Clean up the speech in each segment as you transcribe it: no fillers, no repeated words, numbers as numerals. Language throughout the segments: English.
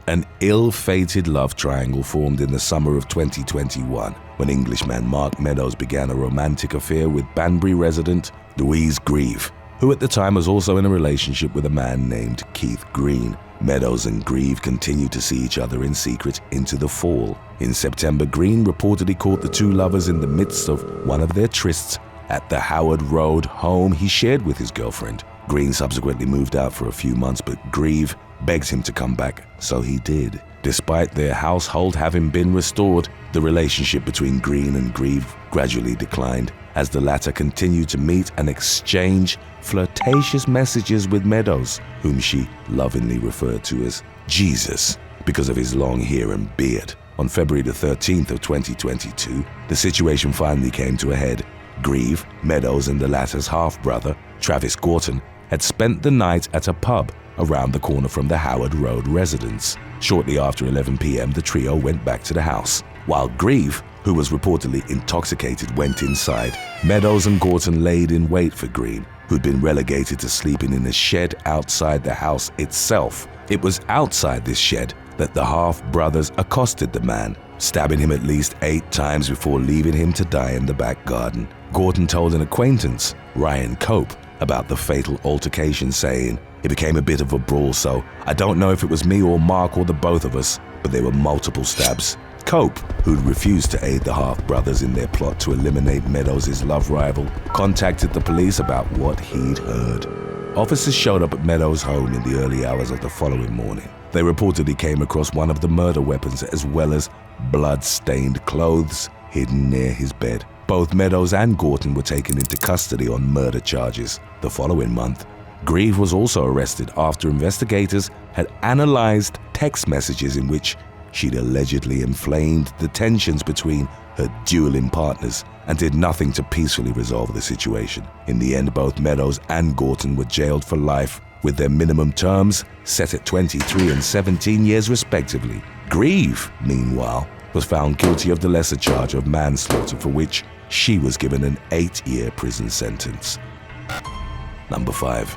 An ill-fated love triangle formed in the summer of 2021 when Englishman Mark Meadows began a romantic affair with Banbury resident Louise Grieve, who at the time was also in a relationship with a man named Keith Green. Meadows and Grieve continued to see each other in secret into the fall. In September, Green reportedly caught the two lovers in the midst of one of their trysts at the Howard Road home he shared with his girlfriend. Green subsequently moved out for a few months, but Grieve begged him to come back, so he did. Despite their household having been restored, the relationship between Green and Grieve gradually declined as the latter continued to meet and exchange flirtatious messages with Meadows, whom she lovingly referred to as Jesus because of his long hair and beard. On February the 13th of 2022, the situation finally came to a head. Grieve, Meadows, and the latter's half-brother, Travis Gorton, had spent the night at a pub around the corner from the Howard Road residence. Shortly after 11 p.m., the trio went back to the house. While Grieve, who was reportedly intoxicated, went inside, Meadows and Gorton laid in wait for Green, who'd been relegated to sleeping in a shed outside the house itself. It was outside this shed that the half-brothers accosted the man, stabbing him at least 8 times before leaving him to die in the back garden. Gorton told an acquaintance, Ryan Cope, about the fatal altercation, saying, "It became a bit of a brawl, so I don't know if it was me or Mark or the both of us, but there were multiple stabs." Cope, who'd refused to aid the half-brothers in their plot to eliminate Meadows' love rival, contacted the police about what he'd heard. Officers showed up at Meadows' home in the early hours of the following morning. They reportedly came across one of the murder weapons as well as blood-stained clothes hidden near his bed. Both Meadows and Gorton were taken into custody on murder charges. The following month, Grieve was also arrested after investigators had analyzed text messages in which she'd allegedly inflamed the tensions between her dueling partners and did nothing to peacefully resolve the situation. In the end, both Meadows and Gorton were jailed for life, with their minimum terms set at 23 and 17 years respectively. Grieve, meanwhile, was found guilty of the lesser charge of manslaughter, for which she was given an 8-year prison sentence. Number 5.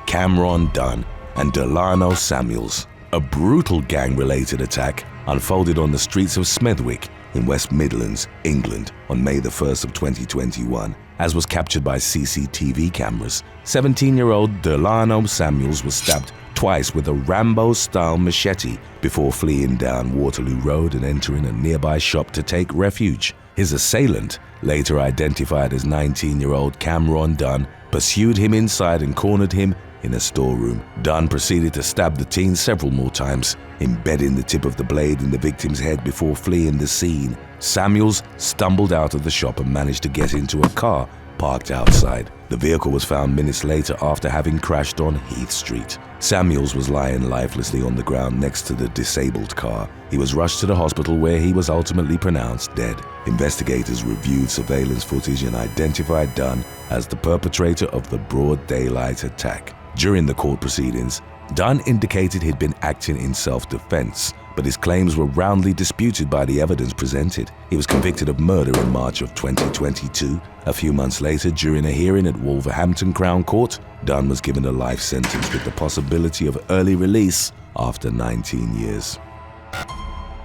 Cameron Dunn and Delano Samuels. A brutal gang-related attack unfolded on the streets of Smethwick in West Midlands, England, on May the 1st of 2021, as was captured by CCTV cameras. 17-year-old Delano Samuels was stabbed twice with a Rambo-style machete before fleeing down Waterloo Road and entering a nearby shop to take refuge. His assailant, later identified as 19-year-old Cameron Dunn, pursued him inside and cornered him in a storeroom. Dunn proceeded to stab the teen several more times, embedding the tip of the blade in the victim's head before fleeing the scene. Samuels stumbled out of the shop and managed to get into a car parked outside. The vehicle was found minutes later after having crashed on Heath Street. Samuels was lying lifelessly on the ground next to the disabled car. He was rushed to the hospital where he was ultimately pronounced dead. Investigators reviewed surveillance footage and identified Dunn as the perpetrator of the broad daylight attack. During the court proceedings, Dunn indicated he'd been acting in self-defense, but his claims were roundly disputed by the evidence presented. He was convicted of murder in March of 2022. A few months later, during a hearing at Wolverhampton Crown Court, Dunn was given a life sentence with the possibility of early release after 19 years.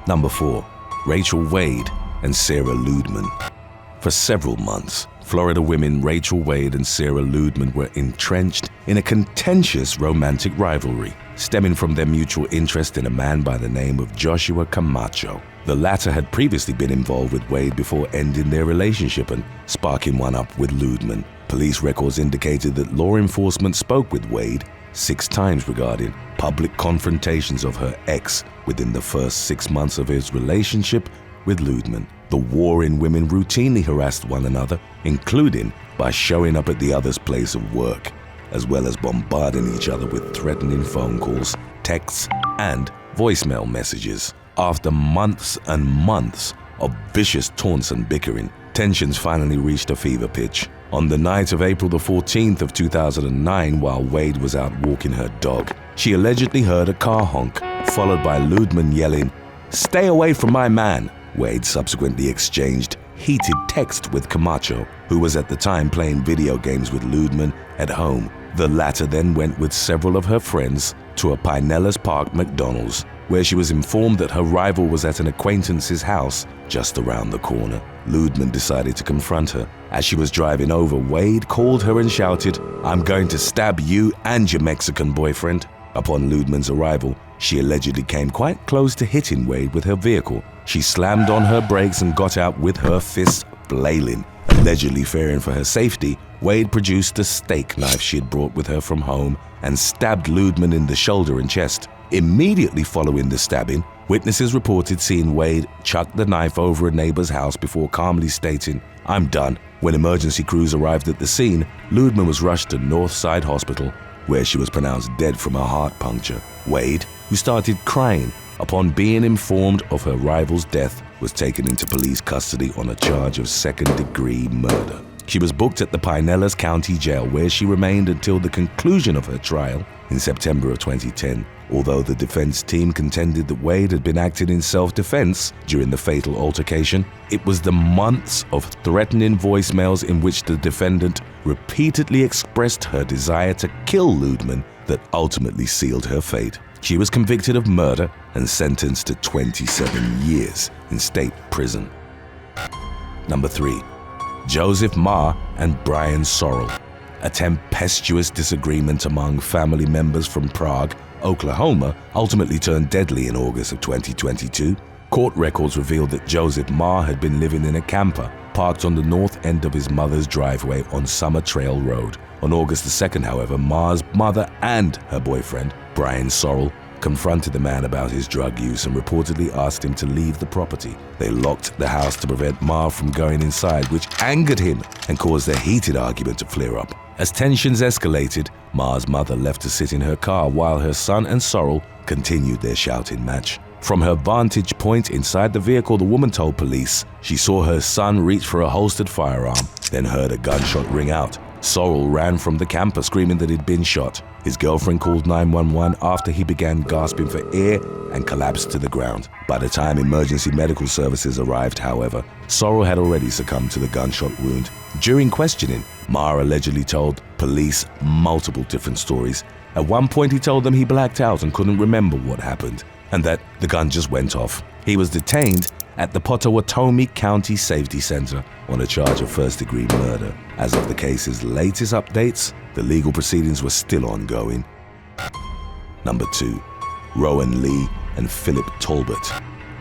Number 4. Rachel Wade and Sarah Ludman. For several months, Florida women Rachel Wade and Sarah Ludman were entrenched in a contentious romantic rivalry, stemming from their mutual interest in a man by the name of Joshua Camacho. The latter had previously been involved with Wade before ending their relationship and sparking one up with Ludman. Police records indicated that law enforcement spoke with Wade 6 times regarding public confrontations of her ex within the first 6 months of his relationship with Ludman. The warring women routinely harassed one another, including by showing up at the other's place of work, as well as bombarding each other with threatening phone calls, texts, and voicemail messages. After months and months of vicious taunts and bickering, tensions finally reached a fever pitch. On the night of April the 14th of 2009, while Wade was out walking her dog, she allegedly heard a car honk, followed by Ludman yelling, "Stay away from my man." Wade subsequently exchanged heated text with Camacho, who was at the time playing video games with Ludman at home. The latter then went with several of her friends to a Pinellas Park McDonald's. where she was informed that her rival was at an acquaintance's house just around the corner. Ludeman decided to confront her. As she was driving over, Wade called her and shouted, "I'm going to stab you and your Mexican boyfriend." Upon Ludeman's arrival, she allegedly came quite close to hitting Wade with her vehicle. She slammed on her brakes and got out with her fists flailing. Allegedly fearing for her safety, Wade produced a steak knife she had brought with her from home and stabbed Ludeman in the shoulder and chest. Immediately following the stabbing, witnesses reported seeing Wade chuck the knife over a neighbor's house before calmly stating, "I'm done." When emergency crews arrived at the scene, Ludeman was rushed to Northside Hospital, where she was pronounced dead from a heart puncture. Wade, who started crying upon being informed of her rival's death, was taken into police custody on a charge of second-degree murder. She was booked at the Pinellas County Jail, where she remained until the conclusion of her trial in September of 2010. Although the defense team contended that Wade had been acting in self-defense during the fatal altercation, it was the months of threatening voicemails in which the defendant repeatedly expressed her desire to kill Ludeman that ultimately sealed her fate. She was convicted of murder and sentenced to 27 years in state prison. Number 3. Joseph Marr and Brian Sorrell. A tempestuous disagreement among family members from Prague, Oklahoma, ultimately turned deadly in August of 2022. Court records revealed that Joseph Marr had been living in a camper parked on the north end of his mother's driveway on Summer Trail Road. On August the 2nd, however, Marr's mother and her boyfriend, Brian Sorrell, confronted the man about his drug use and reportedly asked him to leave the property. They locked the house to prevent Marr from going inside, which angered him and caused a heated argument to flare up. As tensions escalated, Marr's mother left to sit in her car while her son and Sorrell continued their shouting match. From her vantage point inside the vehicle, the woman told police she saw her son reach for a holstered firearm, then heard a gunshot ring out. Sorrell ran from the camper screaming that he'd been shot. His girlfriend called 911 after he began gasping for air and collapsed to the ground. By the time emergency medical services arrived, however, Sorrell had already succumbed to the gunshot wound. During questioning, Marr allegedly told police multiple different stories. At one point, he told them he blacked out and couldn't remember what happened, and that the gun just went off. He was detained at the Pottawatomie County Safety Center on a charge of first-degree murder. As of the case's latest updates, the legal proceedings were still ongoing. Number 2. Rowan Lee and Philip Talbot.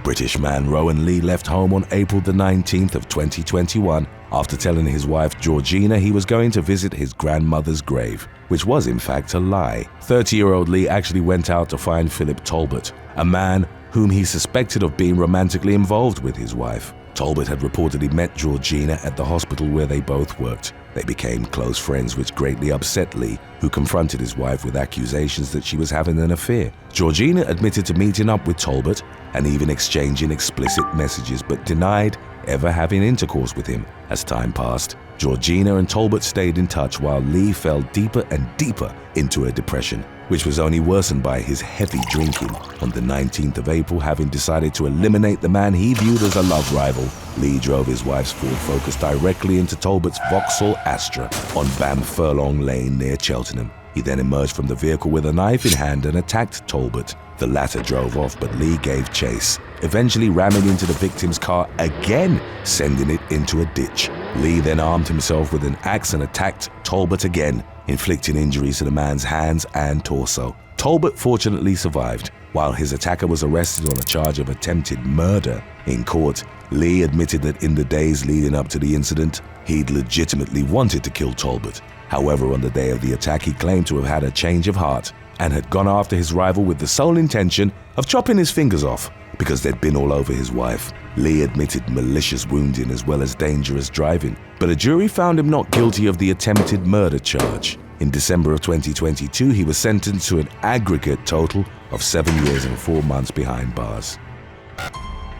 British man Rowan Lee left home on April the 19th of 2021 after telling his wife Georgina he was going to visit his grandmother's grave, which was in fact a lie. 30-year-old Lee actually went out to find Philip Talbot, a man whom he suspected of being romantically involved with his wife. Talbot had reportedly met Georgina at the hospital where they both worked. They became close friends, which greatly upset Lee, who confronted his wife with accusations that she was having an affair. Georgina admitted to meeting up with Talbot and even exchanging explicit messages, but denied ever having intercourse with him. As time passed, Georgina and Talbot stayed in touch while Lee fell deeper and deeper into a depression, which was only worsened by his heavy drinking. On the 19th of April, having decided to eliminate the man he viewed as a love rival, Lee drove his wife's Ford Focus directly into Talbot's Vauxhall Astra on Bam Furlong Lane near Cheltenham. He then emerged from the vehicle with a knife in hand and attacked Talbot. The latter drove off, but Lee gave chase, eventually ramming into the victim's car again, sending it into a ditch. Lee then armed himself with an axe and attacked Talbot again, inflicting injuries to the man's hands and torso. Talbot fortunately survived, while his attacker was arrested on a charge of attempted murder. In court, Lee admitted that in the days leading up to the incident, he'd legitimately wanted to kill Talbot. However, on the day of the attack, he claimed to have had a change of heart and had gone after his rival with the sole intention of chopping his fingers off because they'd been all over his wife. Lee admitted malicious wounding as well as dangerous driving, but a jury found him not guilty of the attempted murder charge. In December of 2022, he was sentenced to an aggregate total of 7 years and 4 months behind bars.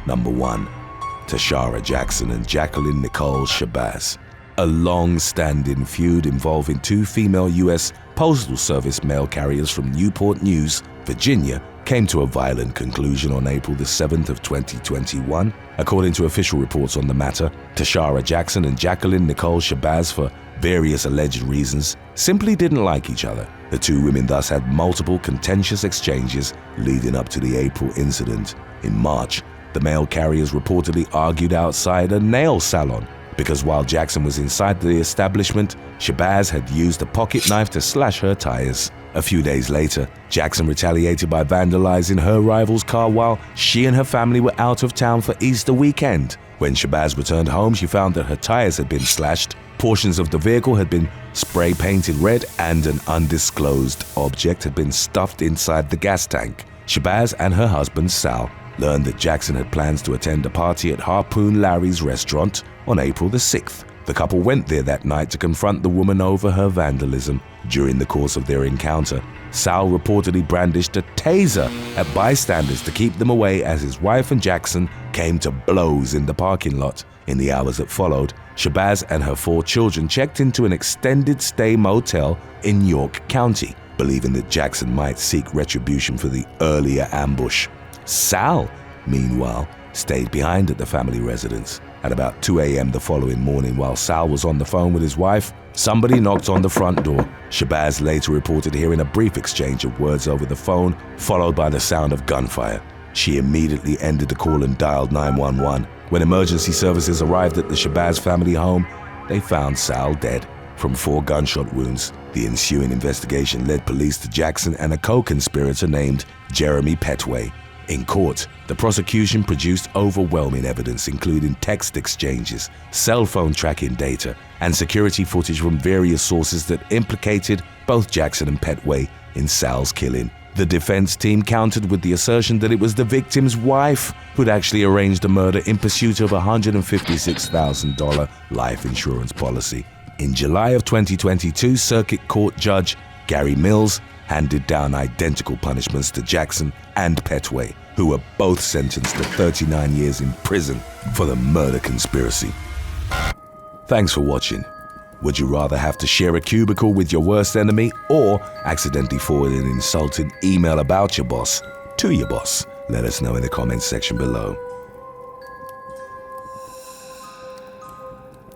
Number 1. Tashara Jackson and Jacqueline Nicole Shabazz. A long-standing feud involving two female U.S. Postal Service mail carriers from Newport News, Virginia, came to a violent conclusion on April the 7th of 2021. According to official reports on the matter, Tashara Jackson and Jacqueline Nicole Shabazz, for various alleged reasons, simply didn't like each other. The two women thus had multiple contentious exchanges leading up to the April incident. In March, the mail carriers reportedly argued outside a nail salon because while Jackson was inside the establishment, Shabazz had used a pocket knife to slash her tires. A few days later, Jackson retaliated by vandalizing her rival's car while she and her family were out of town for Easter weekend. When Shabazz returned home, she found that her tires had been slashed, portions of the vehicle had been spray painted red, and an undisclosed object had been stuffed inside the gas tank. Shabazz and her husband, Sal, learned that Jackson had plans to attend a party at Harpoon Larry's restaurant on April the 6th. The couple went there that night to confront the woman over her vandalism. During the course of their encounter, Sal reportedly brandished a taser at bystanders to keep them away as his wife and Jackson came to blows in the parking lot. In the hours that followed, Shabazz and her 4 children checked into an extended stay motel in York County, believing that Jackson might seek retribution for the earlier ambush. Sal, meanwhile, stayed behind at the family residence. At about 2 a.m. the following morning, while Sal was on the phone with his wife, somebody knocked on the front door. Shabazz later reported hearing a brief exchange of words over the phone, followed by the sound of gunfire. She immediately ended the call and dialed 911. When emergency services arrived at the Shabazz family home, they found Sal dead from 4 gunshot wounds. The ensuing investigation led police to Jackson and a co-conspirator named Jeremy Petway. In court, the prosecution produced overwhelming evidence, including text exchanges, cell phone tracking data, and security footage from various sources that implicated both Jackson and Petway in Sal's killing. The defense team countered with the assertion that it was the victim's wife who'd actually arranged the murder in pursuit of a $156,000 life insurance policy. In July of 2022, Circuit Court Judge Gary Mills handed down identical punishments to Jackson and Petway, who were both sentenced to 39 years in prison for the murder conspiracy. Thanks for watching. Would you rather have to share a cubicle with your worst enemy or accidentally forward an insulting email about your boss to your boss? Let us know in the comments section below.